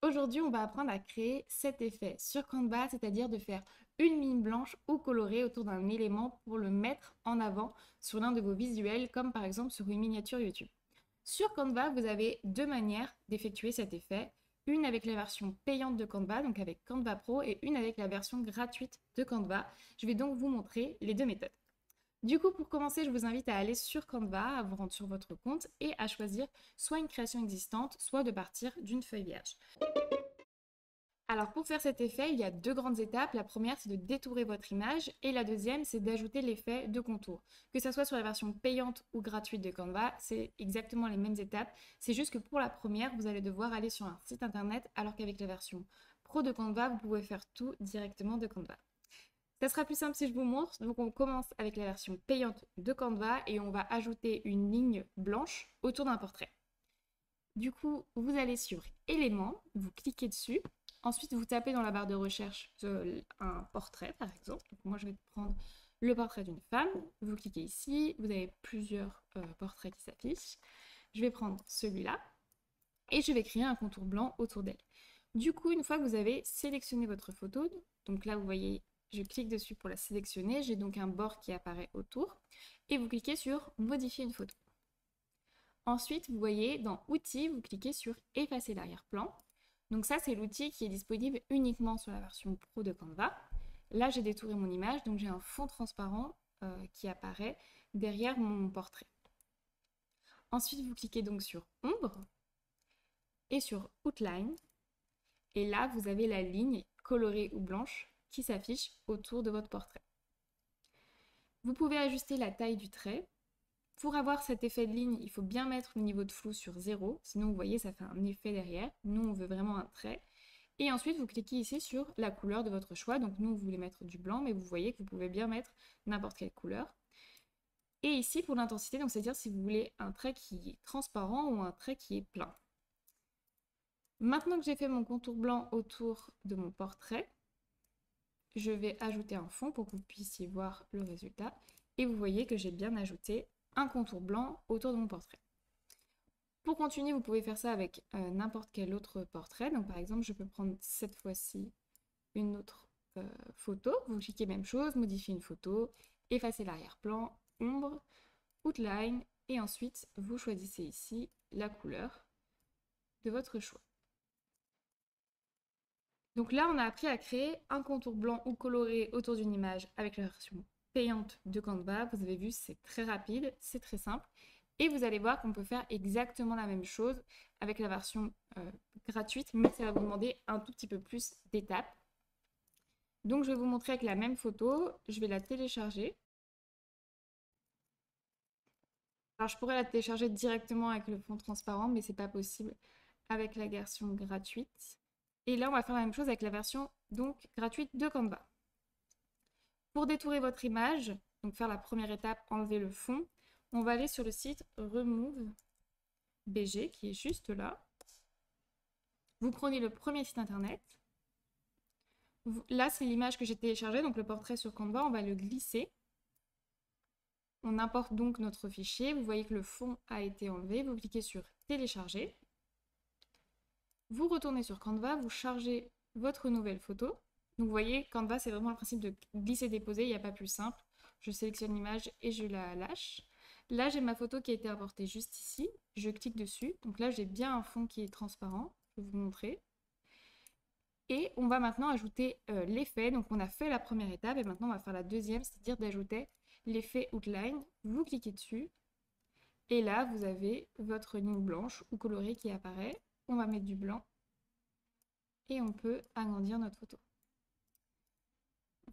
Aujourd'hui, on va apprendre à créer cet effet sur Canva, c'est-à-dire de faire une ligne blanche ou colorée autour d'un élément pour le mettre en avant sur l'un de vos visuels, comme par exemple sur une miniature YouTube. Sur Canva, vous avez deux manières d'effectuer cet effet. Une avec la version payante de Canva, donc avec Canva Pro, et une avec la version gratuite de Canva. Je vais donc vous montrer les deux méthodes. Du coup, pour commencer, je vous invite à aller sur Canva, à vous rendre sur votre compte et à choisir soit une création existante, soit de partir d'une feuille vierge. Alors pour faire cet effet, il y a deux grandes étapes. La première, c'est de détourer votre image et la deuxième, c'est d'ajouter l'effet de contour. Que ce soit sur la version payante ou gratuite de Canva, c'est exactement les mêmes étapes. C'est juste que pour la première, vous allez devoir aller sur un site internet alors qu'avec la version pro de Canva, vous pouvez faire tout directement de Canva. Ça sera plus simple si je vous montre. Donc on commence avec la version payante de Canva et on va ajouter une ligne blanche autour d'un portrait. Du coup, vous allez sur éléments, vous cliquez dessus. Ensuite, vous tapez dans la barre de recherche un portrait, par exemple. Donc, moi, je vais prendre le portrait d'une femme. Vous cliquez ici. Vous avez plusieurs portraits qui s'affichent. Je vais prendre celui-là et je vais créer un contour blanc autour d'elle. Du coup, une fois que vous avez sélectionné votre photo, donc là, vous voyez, je clique dessus pour la sélectionner. J'ai donc un bord qui apparaît autour. Et vous cliquez sur « Modifier une photo ». Ensuite, vous voyez, dans « Outils », vous cliquez sur « Effacer l'arrière-plan ». Donc ça, c'est l'outil qui est disponible uniquement sur la version pro de Canva. Là, j'ai détouré mon image, donc j'ai un fond transparent qui apparaît derrière mon portrait. Ensuite, vous cliquez donc sur Ombre et sur Outline. Et là, vous avez la ligne colorée ou blanche qui s'affiche autour de votre portrait. Vous pouvez ajuster la taille du trait. Pour avoir cet effet de ligne, il faut bien mettre le niveau de flou sur 0, sinon vous voyez ça fait un effet derrière. Nous on veut vraiment un trait. Et ensuite vous cliquez ici sur la couleur de votre choix. Donc nous on voulait mettre du blanc, mais vous voyez que vous pouvez bien mettre n'importe quelle couleur. Et ici pour l'intensité, donc c'est-à-dire si vous voulez un trait qui est transparent ou un trait qui est plein. Maintenant que j'ai fait mon contour blanc autour de mon portrait, je vais ajouter un fond pour que vous puissiez voir le résultat. Et vous voyez que j'ai bien ajouté un contour blanc autour de mon portrait. Pour continuer, vous pouvez faire ça avec n'importe quel autre portrait. Donc par exemple, je peux prendre cette fois-ci une autre photo. Vous cliquez même chose, modifier une photo, effacer l'arrière-plan, ombre, outline, et ensuite vous choisissez ici la couleur de votre choix. Donc là, on a appris à créer un contour blanc ou coloré autour d'une image avec la version payante de Canva. Vous avez vu, c'est très rapide, c'est très simple. Et vous allez voir qu'on peut faire exactement la même chose avec la version gratuite, mais ça va vous demander un tout petit peu plus d'étapes. Donc je vais vous montrer avec la même photo, je vais la télécharger. Alors je pourrais la télécharger directement avec le fond transparent, mais c'est pas possible avec la version gratuite. Et là, on va faire la même chose avec la version donc gratuite de Canva. Pour détourer votre image, donc faire la première étape, enlever le fond, on va aller sur le site Remove BG qui est juste là. Vous prenez le premier site internet. Là, c'est l'image que j'ai téléchargée, donc le portrait sur Canva, on va le glisser. On importe donc notre fichier. Vous voyez que le fond a été enlevé. Vous cliquez sur Télécharger. Vous retournez sur Canva, vous chargez votre nouvelle photo. Donc vous voyez, Canva, c'est vraiment le principe de glisser-déposer, il n'y a pas plus simple. Je sélectionne l'image et je la lâche. Là, j'ai ma photo qui a été importée juste ici. Je clique dessus. Donc là, j'ai bien un fond qui est transparent. Je vais vous montrer. Et on va maintenant ajouter l'effet. Donc on a fait la première étape et maintenant on va faire la deuxième, c'est-à-dire d'ajouter l'effet outline. Vous cliquez dessus. Et là, vous avez votre ligne blanche ou colorée qui apparaît. On va mettre du blanc. Et on peut agrandir notre photo.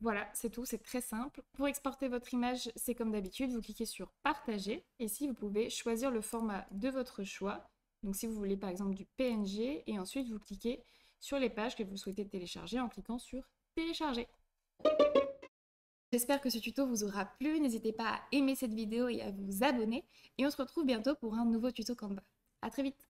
Voilà, c'est tout, c'est très simple. Pour exporter votre image, c'est comme d'habitude, vous cliquez sur Partager. Et ici, vous pouvez choisir le format de votre choix. Donc si vous voulez par exemple du PNG, et ensuite vous cliquez sur les pages que vous souhaitez télécharger en cliquant sur Télécharger. J'espère que ce tuto vous aura plu. N'hésitez pas à aimer cette vidéo et à vous abonner. Et on se retrouve bientôt pour un nouveau tuto Canva. À très vite!